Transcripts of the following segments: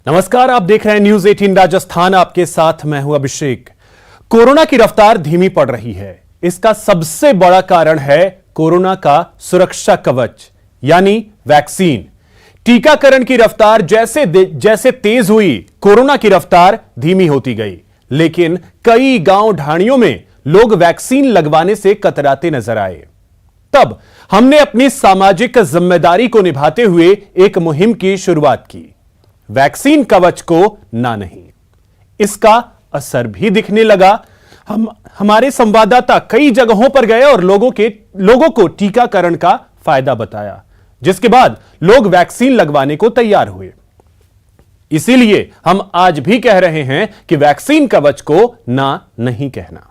नमस्कार, आप देख रहे हैं न्यूज 18 राजस्थान। आपके साथ मैं हूं अभिषेक। कोरोना की रफ्तार धीमी पड़ रही है। इसका सबसे बड़ा कारण है कोरोना का सुरक्षा कवच यानी वैक्सीन। टीकाकरण की रफ्तार जैसे तेज हुई, कोरोना की रफ्तार धीमी होती गई। लेकिन कई गांव ढाणियों में लोग वैक्सीन लगवाने से कतराते नजर आए। तब हमने अपनी सामाजिक जिम्मेदारी को निभाते हुए एक मुहिम की शुरुआत की, वैक्सीन कवच को ना नहीं। इसका असर भी दिखने लगा। हमारे संवाददाता कई जगहों पर गए और लोगों को टीकाकरण का फायदा बताया, जिसके बाद लोग वैक्सीन लगवाने को तैयार हुए। इसीलिए हम आज भी कह रहे हैं कि वैक्सीन कवच को ना नहीं कहना।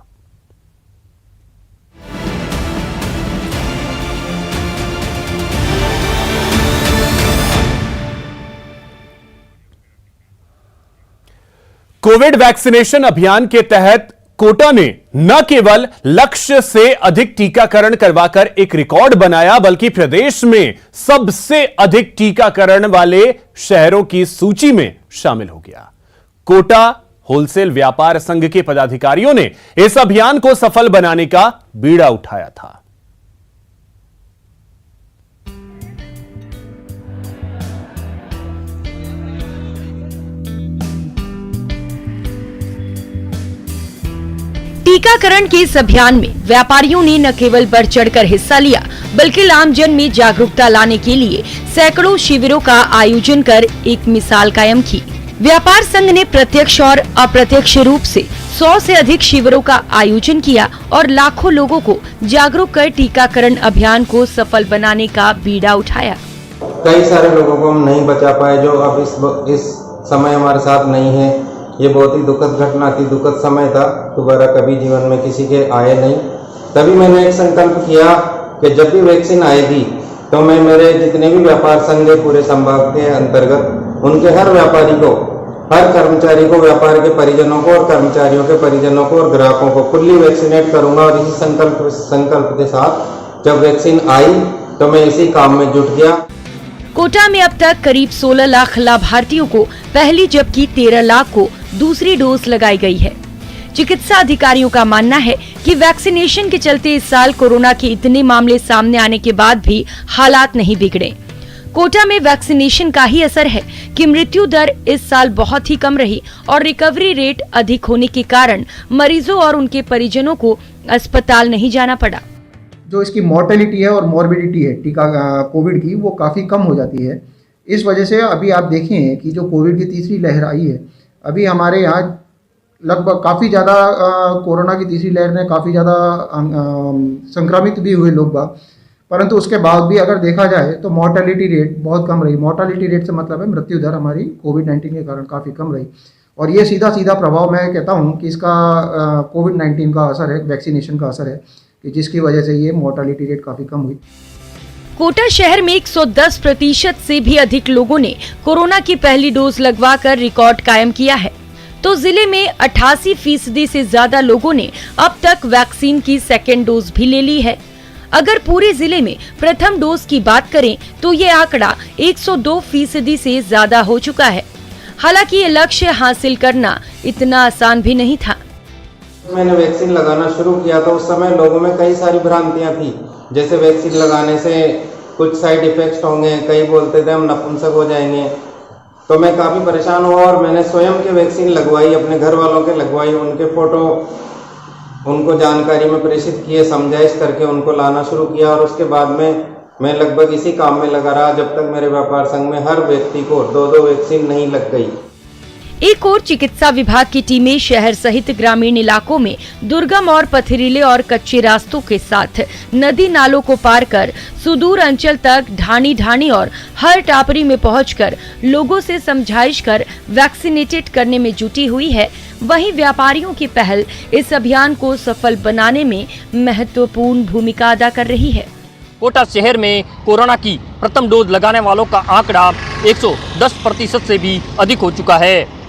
कोविड वैक्सीनेशन अभियान के तहत कोटा ने न केवल लक्ष्य से अधिक टीकाकरण करवाकर एक रिकॉर्ड बनाया, बल्कि प्रदेश में सबसे अधिक टीकाकरण वाले शहरों की सूची में शामिल हो गया। कोटा होलसेल व्यापार संघ के पदाधिकारियों ने इस अभियान को सफल बनाने का बीड़ा उठाया था। टीकाकरण के इस अभियान में व्यापारियों ने न केवल बढ़ चढ़कर हिस्सा लिया, बल्कि आमजन में जागरूकता लाने के लिए सैकड़ों शिविरों का आयोजन कर एक मिसाल कायम की। व्यापार संघ ने प्रत्यक्ष और अप्रत्यक्ष रूप से 100 से अधिक शिविरों का आयोजन किया और लाखों लोगों को जागरूक कर टीकाकरण अभियान को सफल बनाने का बीड़ा उठाया। कई सारे लोगों को हम नहीं बचा पाए, जो अब इस समय हमारे साथ नहीं है। ये बहुत ही दुखद घटना थी, दुखद समय था, दोबारा कभी जीवन में किसी के आए नहीं। तभी मैंने एक संकल्प किया कि जब भी वैक्सीन आएगी तो मैं मेरे जितने भी व्यापार संघ है पूरे संभाग के अंतर्गत, उनके हर व्यापारी को, हर कर्मचारी को, व्यापार के परिजनों को और कर्मचारियों के परिजनों को और ग्राहकों को फुल्ली वैक्सीनेट करूंगा। और इसी संकल्प के साथ जब वैक्सीन आई तो मैं इसी काम में जुट गया। कोटा में अब तक करीब 16 लाख लाभार्थियों को पहली जबकि 13 लाख को दूसरी डोज लगाई गई है। चिकित्सा अधिकारियों का मानना है कि वैक्सीनेशन के चलते इस साल कोरोना के इतने मामले सामने आने के बाद भी हालात नहीं बिगड़े। कोटा में वैक्सीनेशन का ही असर है कि मृत्यु दर इस साल बहुत ही कम रही और रिकवरी रेट अधिक होने के कारण मरीजों और उनके परिजनों को अस्पताल नहीं जाना पड़ा। जो इसकी मॉर्टेलिटी है और मॉर्बिडिटी है टीका कोविड की, वो काफ़ी कम हो जाती है। इस वजह से अभी आप देखें कि जो कोविड की तीसरी लहर आई है, अभी हमारे यहाँ लगभग काफ़ी ज़्यादा कोरोना की तीसरी लहर ने काफ़ी ज़्यादा संक्रमित भी हुए लोग बाग, परंतु उसके बाद भी अगर देखा जाए तो मॉर्टेलिटी रेट बहुत कम रही। मॉर्टेलिटी रेट से मतलब है मृत्यु दर हमारी कोविड-19 के कारण काफ़ी कम रही। और ये सीधा प्रभाव मैं कहता हूँ कि इसका कोविड-19 का असर है, वैक्सीनेशन का असर है, कि जिसकी वजह से ये मोर्टालिटी रेट काफी कम हुई। कोटा शहर में 110% से भी अधिक लोगों ने कोरोना की पहली डोज लगवाकर रिकॉर्ड कायम किया है, तो जिले में 88% से ज्यादा लोगों ने अब तक वैक्सीन की सेकेंड डोज भी ले ली है। अगर पूरे जिले में प्रथम डोज की बात करें तो ये आंकड़ा 102% से ज्यादा हो चुका है। हालांकि ये लक्ष्य हासिल करना इतना आसान भी नहीं था। मैंने वैक्सीन लगाना शुरू किया तो उस समय लोगों में कई सारी भ्रांतियां थी, जैसे वैक्सीन लगाने से कुछ साइड इफेक्ट्स होंगे, कई बोलते थे हम नपुंसक हो जाएंगे। तो मैं काफ़ी परेशान हुआ और मैंने स्वयं के वैक्सीन लगवाई, अपने घर वालों के लगवाई, उनके फोटो उनको जानकारी में प्रेषित किए, समझाइश करके उनको लाना शुरू किया। और उसके बाद में मैं लगभग इसी काम में लगा रहा जब तक मेरे व्यापार संघ में हर व्यक्ति को 2-2 वैक्सीन नहीं लग गई। एक और चिकित्सा विभाग की टीमें शहर सहित ग्रामीण इलाकों में दुर्गम और पथरीले और कच्चे रास्तों के साथ नदी नालों को पार कर सुदूर अंचल तक ढाणी और हर टापरी में पहुंचकर लोगों से समझाइश कर वैक्सीनेटेड करने में जुटी हुई है। वहीं व्यापारियों की पहल इस अभियान को सफल बनाने में महत्वपूर्ण भूमिका अदा कर रही है। कोटा शहर में कोरोना की प्रथम डोज लगाने वालों का आंकड़ा 110% से भी अधिक हो चुका है।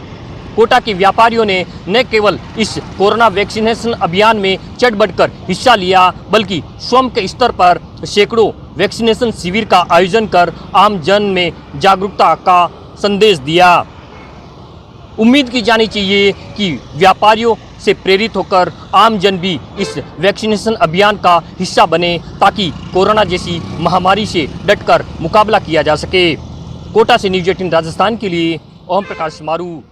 कोटा के व्यापारियों ने न केवल इस कोरोना वैक्सीनेशन अभियान में चढ़ बढ़कर हिस्सा लिया, बल्कि स्वयं के स्तर पर सैकड़ों वैक्सीनेशन शिविर का आयोजन कर आम जन में जागरूकता का संदेश दिया। उम्मीद की जानी चाहिए कि व्यापारियों से प्रेरित होकर आम जन भी इस वैक्सीनेशन अभियान का हिस्सा बने ताकि कोरोना जैसी महामारी से डटकर मुकाबला किया जा सके। कोटा से न्यूज़ 18 राजस्थान के लिए ओम प्रकाश मारू।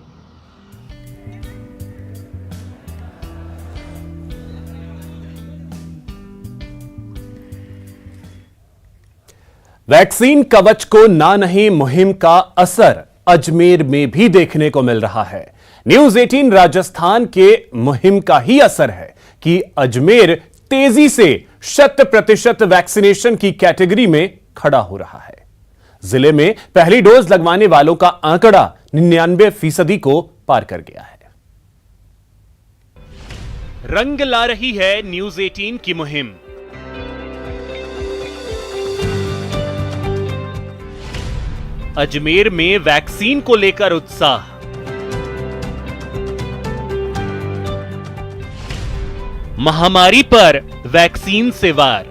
वैक्सीन कवच को ना नहीं मुहिम का असर अजमेर में भी देखने को मिल रहा है। न्यूज़ 18 राजस्थान के मुहिम का ही असर है कि अजमेर तेजी से 100% वैक्सीनेशन की कैटेगरी में खड़ा हो रहा है। जिले में पहली डोज लगवाने वालों का आंकड़ा 99% को पार कर गया है। रंग ला रही है न्यूज़ 18 की मुहिम। अजमेर में वैक्सीन को लेकर उत्साह। महामारी पर वैक्सीन से वार।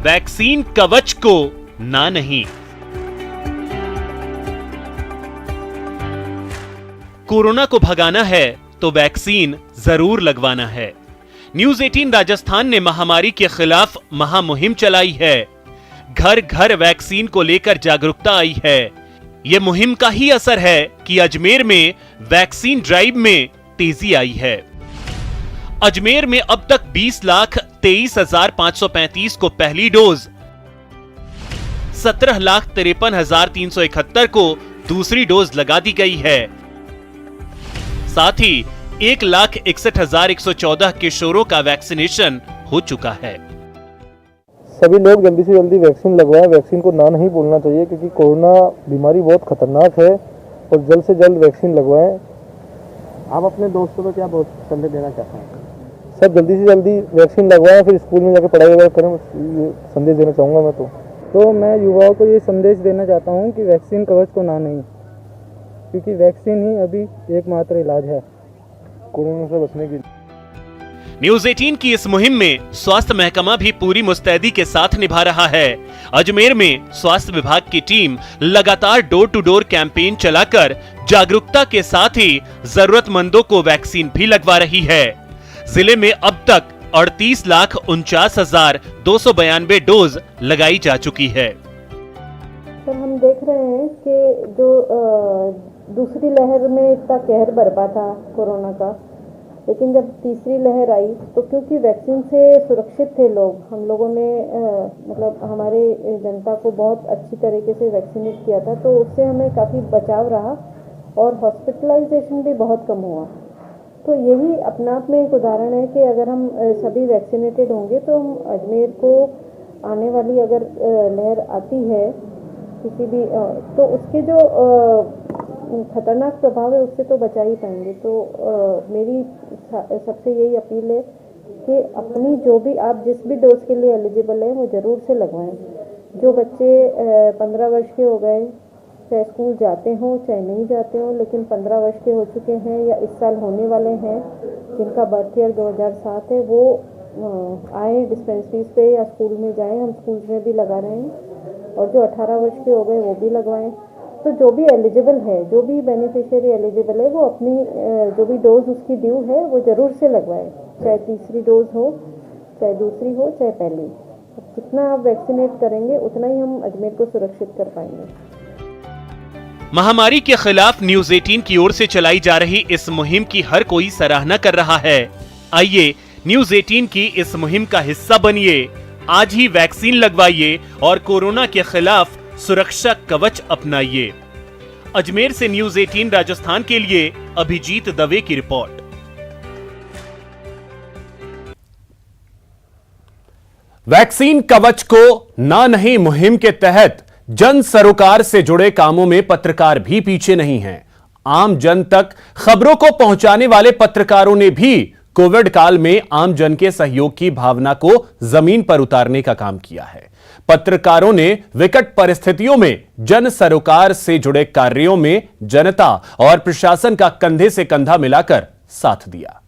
वैक्सीन कवच को ना नहीं। कोरोना को भगाना है तो वैक्सीन जरूर लगवाना है। न्यूज़ 18 राजस्थान ने महामारी के खिलाफ महामुहिम चलाई है। घर घर वैक्सीन को लेकर जागरूकता आई है। यह मुहिम का ही असर है कि अजमेर में वैक्सीन ड्राइव में तेजी आई है। अजमेर में अब तक 20,23,535 को पहली डोज, 17,53,371 को दूसरी डोज लगा दी गई है। साथ ही 1,61,114 किशोरों का वैक्सीनेशन हो चुका है। सभी लोग जल्दी से जल्दी वैक्सीन लगवाएं। वैक्सीन को ना नहीं बोलना चाहिए क्योंकि कोरोना बीमारी बहुत खतरनाक है और जल्द से जल्द वैक्सीन लगवाएं। आप अपने दोस्तों को क्या बहुत संदेश देना चाहते हैं? सब जल्दी से जल्दी वैक्सीन लगवाएं, फिर स्कूल में जाकर पढ़ाई वगैरह करें। ये संदेश देना चाहूँगा मैं तो मैं युवाओं को ये संदेश देना चाहता हूँ कि वैक्सीन कवच को ना नहीं, क्योंकि वैक्सीन ही अभी एकमात्र इलाज है कोरोना से बचने की। न्यूज़ 18 की इस मुहिम में स्वास्थ्य महकमा भी पूरी मुस्तैदी के साथ निभा रहा है। अजमेर में स्वास्थ्य विभाग की टीम लगातार डोर टू डोर कैंपेन चलाकर जागरूकता के साथ ही जरूरतमंदों को वैक्सीन भी लगवा रही है। जिले में अब तक 38,49,292 डोज लगाई जा चुकी है। सर, हम देख रहे हैं कि जो दूसरी लहर में इतना कहर बरपा था कोरोना का, लेकिन जब तीसरी लहर आई तो क्योंकि वैक्सीन से सुरक्षित थे लोग, हम लोगों ने मतलब हमारे जनता को बहुत अच्छी तरीके से वैक्सीनेट किया था, तो उससे हमें काफ़ी बचाव रहा और हॉस्पिटलाइजेशन भी बहुत कम हुआ। तो यही अपने आप में एक उदाहरण है कि अगर हम सभी वैक्सीनेटेड होंगे तो हम अजमेर को आने वाली अगर लहर आती है किसी भी तो उसके जो खतरनाक प्रभाव है उससे तो बचा ही पाएंगे। तो मेरी सबसे यही अपील है कि अपनी जो भी आप जिस भी डोज के लिए एलिजिबल है वो ज़रूर से लगवाएं। जो बच्चे 15 वर्ष के हो गए, चाहे स्कूल जाते हों चाहे नहीं जाते हों, लेकिन 15 वर्ष के हो चुके हैं या इस साल होने वाले हैं, जिनका बर्थ ईयर 2007 है, वो आए डिस्पेंसरीज पे या स्कूल में जाएं। हम स्कूल्स में भी लगा रहे हैं। और जो 18 वर्ष के हो गए वो भी लगवाएं। तो जो भी एलिजिबल है, जो भी बेनिफिशियरी एलिजिबल है, वो अपनी जो भी डोज उसकी ड्यू है वो ज़रूर से लगवाए, चाहे तीसरी डोज हो, चाहे दूसरी हो, चाहे पहली। जितना आप वैक्सीनेट करेंगे उतना ही हम अजमेर को सुरक्षित कर पाएंगे। महामारी के खिलाफ न्यूज़ 18 की ओर से चलाई जा रही इस मुहिम की हर कोई सराहना कर रहा है। आइए न्यूज़ 18 की इस मुहिम का हिस्सा बनिए। आज ही वैक्सीन लगवाइए और कोरोना के खिलाफ सुरक्षा कवच अपनाइए। अजमेर से न्यूज़ 18 राजस्थान के लिए अभिजीत दवे की रिपोर्ट। वैक्सीन कवच को ना नहीं मुहिम के तहत जन सरोकार से जुड़े कामों में पत्रकार भी पीछे नहीं हैं। आम जन तक खबरों को पहुंचाने वाले पत्रकारों ने भी कोविड काल में आम जन के सहयोग की भावना को जमीन पर उतारने का काम किया है। पत्रकारों ने विकट परिस्थितियों में जन सरोकार से जुड़े कार्यों में जनता और प्रशासन का कंधे से कंधा मिलाकर साथ दिया।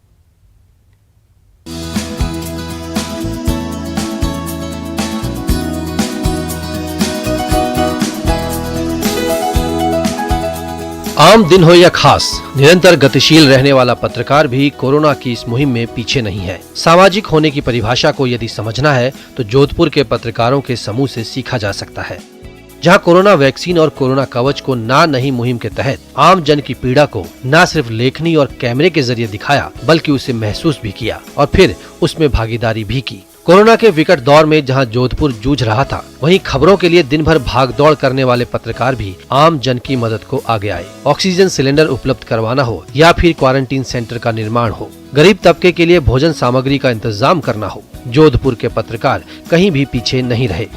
आम दिन हो या खास, निरंतर गतिशील रहने वाला पत्रकार भी कोरोना की इस मुहिम में पीछे नहीं है। सामाजिक होने की परिभाषा को यदि समझना है तो जोधपुर के पत्रकारों के समूह से सीखा जा सकता है, जहां कोरोना वैक्सीन और कोरोना कवच को ना नहीं मुहिम के तहत आम जन की पीड़ा को न सिर्फ लेखनी और कैमरे के जरिए दिखाया, बल्कि उसे महसूस भी किया और फिर उसमें भागीदारी भी की। कोरोना के विकट दौर में जहां जोधपुर जूझ रहा था, वहीं खबरों के लिए दिन भर भाग दौड़ करने वाले पत्रकार भी आम जन की मदद को आगे आए। ऑक्सीजन सिलेंडर उपलब्ध करवाना हो या फिर क्वारंटीन सेंटर का निर्माण हो, गरीब तबके के लिए भोजन सामग्री का इंतजाम करना हो, जोधपुर के पत्रकार कहीं भी पीछे नहीं रहे।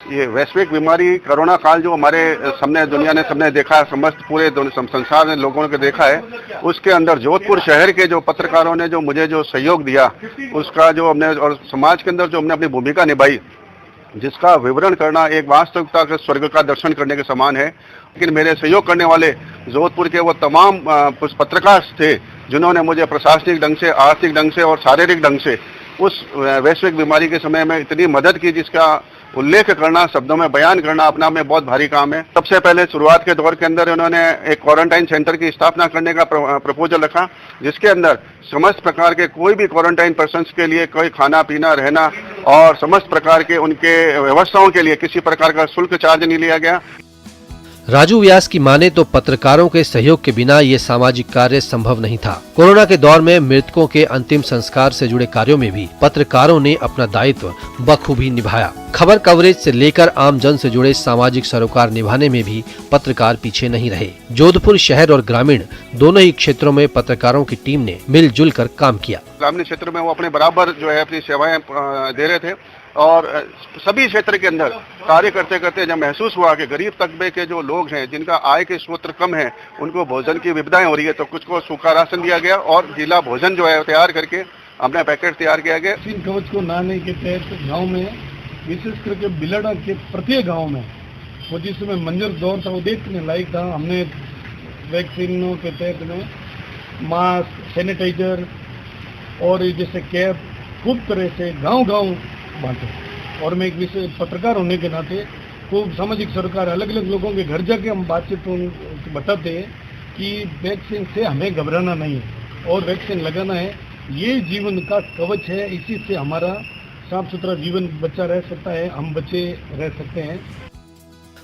ये वैश्विक बीमारी कोरोना काल जो हमारे सामने दुनिया ने सबने देखा, समस्त पूरे संसार ने लोगों ने देखा है, उसके अंदर जोधपुर शहर के जो पत्रकारों ने जो मुझे जो सहयोग दिया, उसका जो हमने और समाज के अंदर जो हमने अपनी भूमिका निभाई, जिसका विवरण करना एक वास्तविकता के स्वर्ग का दर्शन करने के समान है। लेकिन मेरे सहयोग करने वाले जोधपुर के वो तमाम पत्रकार थे जिन्होंने मुझे प्रशासनिक ढंग से, आर्थिक ढंग से और शारीरिक ढंग से उस वैश्विक बीमारी के समय में इतनी मदद की, जिसका उल्लेख करना, शब्दों में बयान करना अपना में बहुत भारी काम है। सबसे पहले शुरुआत के दौर के अंदर उन्होंने एक क्वारंटाइन सेंटर की स्थापना करने का प्रपोजल रखा, जिसके अंदर समस्त प्रकार के कोई भी क्वारंटाइन पर्सन्स के लिए कोई खाना पीना रहना और समस्त प्रकार के उनके व्यवस्थाओं के लिए किसी प्रकार का शुल्क चार्ज नहीं लिया गया। राजू व्यास की माने तो पत्रकारों के सहयोग के बिना ये सामाजिक कार्य संभव नहीं था। कोरोना के दौर में मृतकों के अंतिम संस्कार से जुड़े कार्यों में भी पत्रकारों ने अपना दायित्व बखूबी निभाया। खबर कवरेज से लेकर आम जन से जुड़े सामाजिक सरोकार निभाने में भी पत्रकार पीछे नहीं रहे। जोधपुर शहर और ग्रामीण दोनों ही क्षेत्रों में पत्रकारों की टीम ने मिलजुल कर काम किया। ग्रामीण क्षेत्र में वो अपने बराबर जो है अपनी सेवाएं दे रहे थे और सभी क्षेत्र के अंदर कार्य करते करते जब महसूस हुआ कि गरीब तबके के जो लोग हैं, जिनका आय के स्रोत कम है, उनको भोजन की विविधाएं हो रही है, तो कुछ को सूखा राशन दिया गया और गीला भोजन जो है तैयार करके अपने पैकेट तैयार किया गया। वैक्सीन कवच को लाने के तहत गांव में, विशेष करके बिलड़ा के प्रत्येक गांव में वो जिस समय मंजर दौर था वो देखने लायक था। हमने वैक्सीनों के तहत में मास्क, सैनिटाइजर और जैसे कैप खूब तरह से गांव-गांव बांटे। और मैं एक विशेष पत्रकार होने के नाते खूब सामाजिक सरोकार अलग अलग लोगों के घर जाके हम बातचीत बताते हैं कि वैक्सीन से हमें घबराना नहीं है और वैक्सीन लगाना है, ये जीवन का कवच है, इसी से हमारा साफ सुथरा जीवन बचा रह सकता है, हम बचे रह सकते हैं।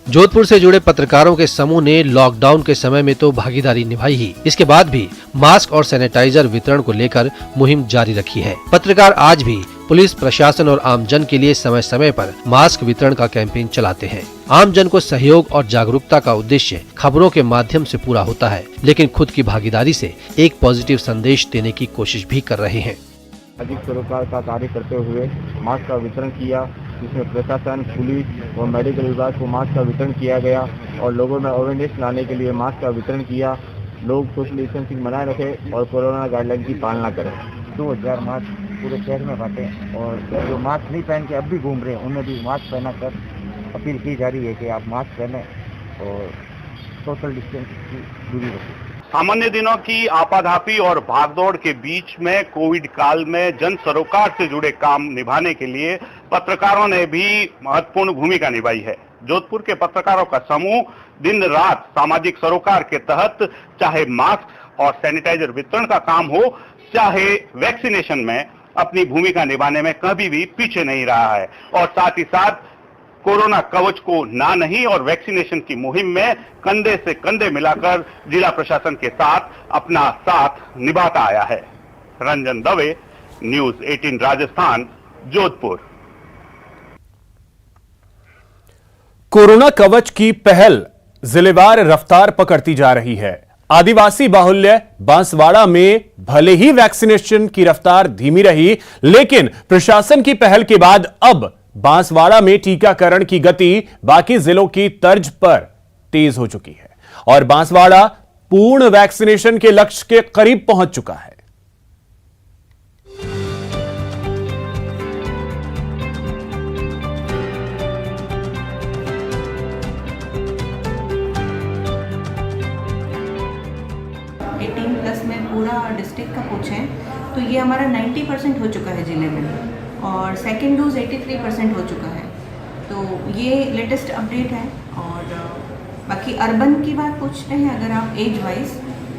जोधपुर से जुड़े पत्रकारों के समूह ने लॉकडाउन के समय में तो भागीदारी निभाई ही, इसके बाद भी मास्क और सैनिटाइजर वितरण को लेकर मुहिम जारी रखी है। पत्रकार आज भी पुलिस प्रशासन और आम जन के लिए समय समय पर मास्क वितरण का कैंपेन चलाते हैं। आम जन को सहयोग और जागरूकता का उद्देश्य खबरों के माध्यम से पूरा होता है, लेकिन खुद की भागीदारी से एक पॉजिटिव संदेश देने की कोशिश भी कर रहे हैं। अधिक सरोकार का कार्य करते हुए मास्क का वितरण किया, जिसमें प्रशासन, पुलिस और मेडिकल विभाग को मास्क का वितरण किया गया और लोगों में अवेयरनेस लाने के लिए मास्क का वितरण किया। लोग सोशल डिस्टेंसिंग बनाए रखें और कोरोना गाइडलाइन की पालना करें। 2000 मास्क पूरे शहर में बांटे और जो मास्क नहीं पहन के अब भी घूम रहे हैं उन्हें भी मास्क पहना कर अपील की जा रही है कि आप मास्क पहनें और सोशल डिस्टेंस की दूरी रखें। सामान्य दिनों की आपाधापी और भागदौड़ के बीच में कोविड काल में जन सरोकार से जुड़े काम निभाने के लिए पत्रकारों ने भी महत्वपूर्ण भूमिका निभाई है। जोधपुर के पत्रकारों का समूह दिन रात सामाजिक सरोकार के तहत चाहे मास्क और सैनिटाइजर वितरण का काम हो, चाहे वैक्सीनेशन में अपनी भूमिका निभाने में कभी भी पीछे नहीं रहा है और साथ ही साथ कोरोना कवच को ना नहीं और वैक्सीनेशन की मुहिम में कंधे से कंधे मिलाकर जिला प्रशासन के साथ अपना साथ निभाता आया है। रंजन दवे, न्यूज़ 18 राजस्थान, जोधपुर। कोरोना कवच की पहल जिलेवार रफ्तार पकड़ती जा रही है। आदिवासी बाहुल्य बांसवाड़ा में भले ही वैक्सीनेशन की रफ्तार धीमी रही, लेकिन प्रशासन की पहल के बाद अब बांसवाड़ा में टीकाकरण की गति बाकी जिलों की तर्ज पर तेज हो चुकी है और बांसवाड़ा पूर्ण वैक्सीनेशन के लक्ष्य के करीब पहुंच चुका है। प्लस में पूरा डिस्ट्रिक्ट का पूछें तो ये हमारा 90% हो चुका है जिले में और सेकेंड डोज 83% हो चुका है। तो ये लेटेस्ट अपडेट है और बाकी अर्बन की बात पूछते हैं अगर आप एज वाइज,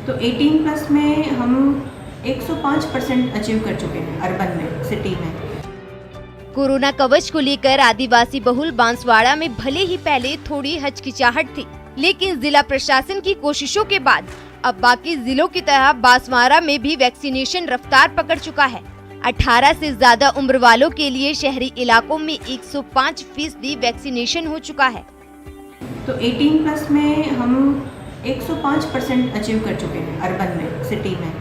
तो 18 प्लस में हम 105% अचीव कर चुके हैं अर्बन में, सिटी में। कोरोना कवच को लेकर आदिवासी बहुल बांसवाड़ा में भले ही पहले थोड़ी हिचकिचाहट थी, लेकिन जिला प्रशासन की कोशिशों के बाद अब बाकी जिलों की तरह बांसवाड़ा में भी वैक्सीनेशन रफ्तार पकड़ चुका है। 18 से ज्यादा उम्र वालों के लिए शहरी इलाकों में 105% वैक्सीनेशन हो चुका है। तो 18 प्लस में हम 105% अचीव कर चुके हैं अर्बन में, सिटी में,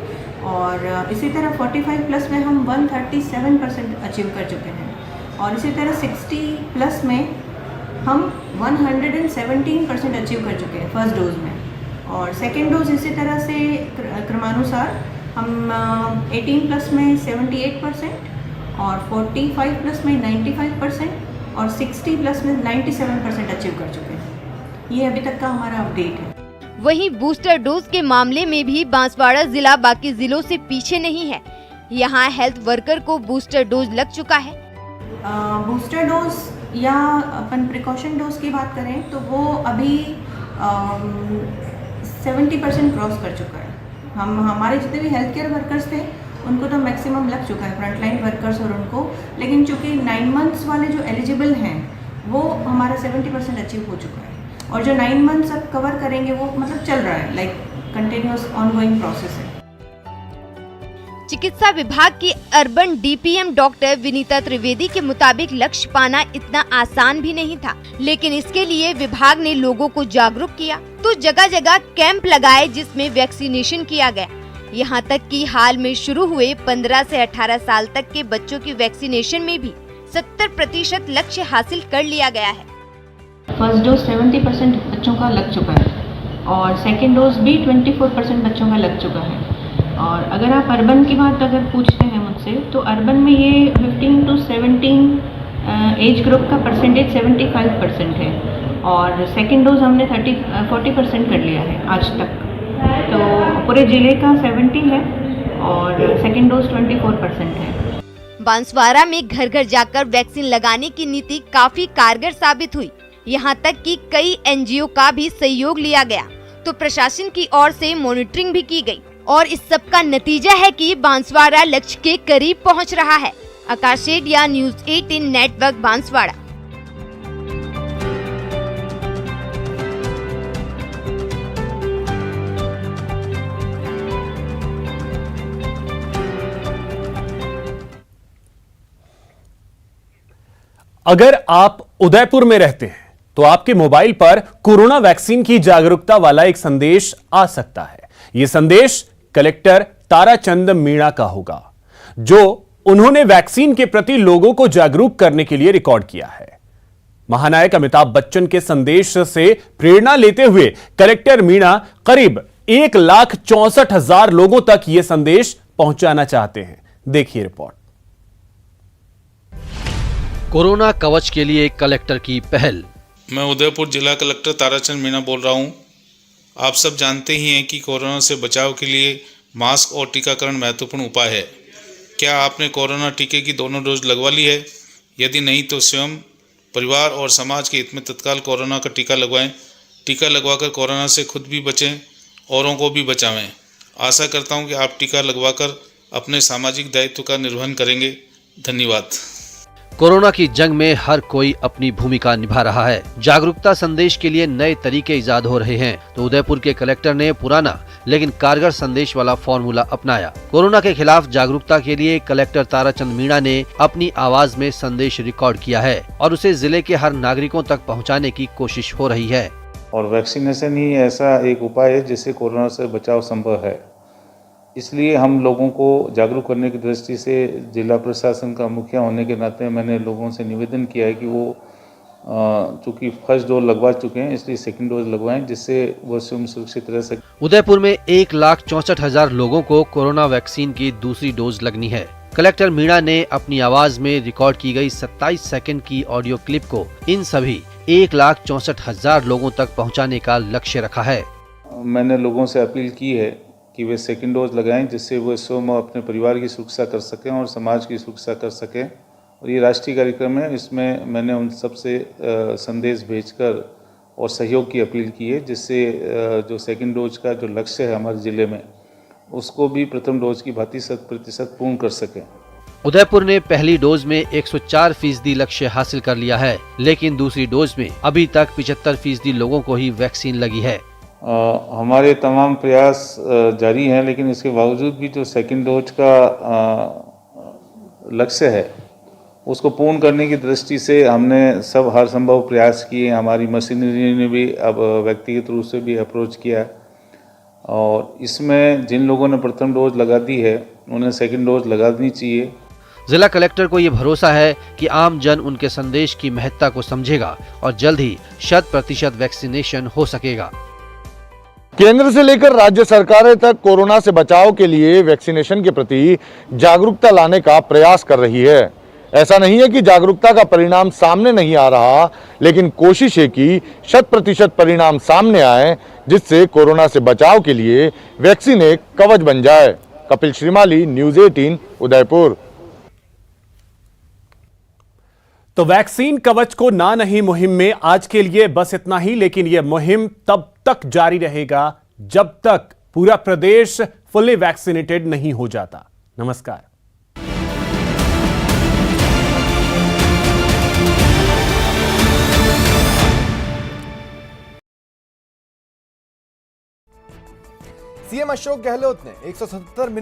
और इसी तरह 45 प्लस में हम 137% अचीव कर चुके हैं, और इसी तरह 60 प्लस में हम 117% अचीव कर चुके हैं फर्स्ट डोज में, और सेकेंड डोज इसी तरह से क्रमानुसार हम 18 प्लस में 78% और 45 प्लस में 95% और 60 प्लस में 97% अचीव कर चुके हैं। ये अभी तक का हमारा अपडेट है। वहीं बूस्टर डोज के मामले में भी बांसवाड़ा जिला बाकी जिलों से पीछे नहीं है। यहाँ हेल्थ वर्कर को बूस्टर डोज लग चुका है। बूस्टर डोज या अपन प्रिकॉशन डोज की बात करें तो वो अभी 70% क्रॉस कर चुका है। हमारे जितने भी हेल्थ केयर वर्कर्स थे उनको तो मैक्सिमम लग चुका है, फ्रंटलाइन वर्कर्स और उनको, लेकिन चूँकि 9 मंथ्स वाले जो एलिजिबल हैं वो हमारा 70% अचीव हो चुका है, और जो 9 मंथ्स अब कवर करेंगे वो मतलब चल रहा है, लाइक कंटिन्यूअस ऑनगोइंग प्रोसेस है। चिकित्सा विभाग की urban DPM doctor Vinita Trivedi के मुताबिक लक्ष्य पाना इतना आसान भी नहीं था, लेकिन इसके लिए विभाग ने लोगों को जागरूक किया तो जगह जगह कैंप लगाए जिसमें वैक्सीनेशन किया गया। यहाँ तक कि हाल में शुरू हुए 15 से 18 साल तक के बच्चों की वैक्सीनेशन में भी 70% लक्ष्य हासिल कर लिया गया है। फर्स्ट डोज 70% बच्चों का लग चुका है और सेकेंड डोज भी 24% बच्चों का लग चुका है। और अगर आप अर्बन की बात अगर पूछते हैं मुझसे, तो अर्बन में ये 15 to 17 एज ग्रुप का परसेंटेज 75% है, और सेकेंड डोज हमने 40% कर लिया है आज तक। तो पूरे जिले का 70 है और सेकेंड डोज 24% है। बांसवाड़ा में घर घर जाकर वैक्सीन लगाने की नीति काफी कारगर साबित हुई। यहाँ तक कि कई एनजीओ का भी सहयोग लिया गया, तो प्रशासन की ओर से मॉनिटरिंग भी की गई, और इस सब का नतीजा है कि बांसवाड़ा लक्ष्य के करीब पहुँच रहा है। आकाश सेठिया, न्यूज़ 18 नेटवर्क, बांसवाड़ा। अगर आप उदयपुर में रहते हैं तो आपके मोबाइल पर कोरोना वैक्सीन की जागरूकता वाला एक संदेश आ सकता है। यह संदेश कलेक्टर ताराचंद मीणा का होगा, जो उन्होंने वैक्सीन के प्रति लोगों को जागरूक करने के लिए रिकॉर्ड किया है। महानायक अमिताभ बच्चन के संदेश से प्रेरणा लेते हुए कलेक्टर मीणा करीब 1,64,000 लोगों तक यह संदेश पहुंचाना चाहते हैं। देखिए रिपोर्ट। कोरोना कवच के लिए कलेक्टर की पहल। मैं उदयपुर जिला कलेक्टर ताराचंद मीणा बोल रहा हूं। आप सब जानते ही हैं कि कोरोना से बचाव के लिए मास्क और टीकाकरण महत्वपूर्ण उपाय है। क्या आपने कोरोना टीके की दोनों डोज लगवा ली है? यदि नहीं तो स्वयं, परिवार और समाज के हित में तत्काल कोरोना का टीका लगवाएं। टीका लगवाकर कोरोना से खुद भी बचें, औरों को भी बचावें। आशा करता हूं कि आप टीका लगवाकर अपने सामाजिक दायित्व का निर्वहन करेंगे। धन्यवाद। कोरोना की जंग में हर कोई अपनी भूमिका निभा रहा है। जागरूकता संदेश के लिए नए तरीके इजाद हो रहे हैं, तो उदयपुर के कलेक्टर ने पुराना लेकिन कारगर संदेश वाला फॉर्मूला अपनाया। कोरोना के खिलाफ जागरूकता के लिए कलेक्टर ताराचंद मीणा ने अपनी आवाज में संदेश रिकॉर्ड किया है और उसे जिले के हर नागरिकों तक पहुँचाने की कोशिश हो रही है। और वैक्सीनेशन ही ऐसा एक उपाय है जिससे कोरोना से बचाव संभव है। इसलिए हम लोगों को जागरूक करने की दृष्टि से जिला प्रशासन का मुखिया होने के नाते मैंने लोगों से निवेदन किया है कि वो चूँकि फर्स्ट डोज लगवा चुके हैं इसलिए सेकंड डोज लगवाएं, जिससे वो स्वयं सुरक्षित रह सके। उदयपुर में 1,64,000 लोगों को कोरोना वैक्सीन की दूसरी डोज लगनी है। कलेक्टर मीणा ने अपनी आवाज में रिकॉर्ड की गई 27 सेकंड की ऑडियो क्लिप को इन सभी 1,64,000 लोगों तक पहुंचाने का लक्ष्य रखा है। मैंने लोगों से अपील की है कि वे सेकंड डोज लगाएं, जिससे वो स्वयं अपने परिवार की सुरक्षा कर सकें और समाज की सुरक्षा कर सकें। और ये राष्ट्रीय कार्यक्रम है, इसमें मैंने उन सबसे संदेश भेजकर और सहयोग की अपील की है, जिससे जो सेकंड डोज का जो लक्ष्य है हमारे ज़िले में, उसको भी प्रथम डोज की भांति 100% पूर्ण कर सकें। उदयपुर ने पहली डोज में 104% लक्ष्य हासिल कर लिया है, लेकिन दूसरी डोज में अभी तक 75% लोगों को ही वैक्सीन लगी है। हमारे तमाम प्रयास जारी हैं, लेकिन इसके बावजूद भी जो सेकंड डोज का लक्ष्य है उसको पूर्ण करने की दृष्टि से हमने सब हर संभव प्रयास किए। हमारी मशीनरी ने भी अब व्यक्तिगत रूप से भी अप्रोच किया है, और इसमें जिन लोगों ने प्रथम डोज लगा दी है उन्हें सेकंड डोज लगा देनी चाहिए। जिला कलेक्टर को ये भरोसा है कि आम जन उनके संदेश की महत्ता को समझेगा और जल्द ही 100% वैक्सीनेशन हो सकेगा। केंद्र से लेकर राज्य सरकारें तक कोरोना से बचाव के लिए वैक्सीनेशन के प्रति जागरूकता लाने का प्रयास कर रही है। ऐसा नहीं है कि जागरूकता का परिणाम सामने नहीं आ रहा, लेकिन कोशिश है कि 100% परिणाम सामने आए, जिससे कोरोना से बचाव के लिए वैक्सीन एक कवच बन जाए। कपिल श्रीमाली, न्यूज़ 18, उदयपुर। तो वैक्सीन कवच को ना नहीं मुहिम में आज के लिए बस इतना ही, लेकिन यह मुहिम तब तक जारी रहेगा जब तक पूरा प्रदेश फुल्ली वैक्सीनेटेड नहीं हो जाता। नमस्कार। सीएम अशोक गहलोत ने 177 मिनट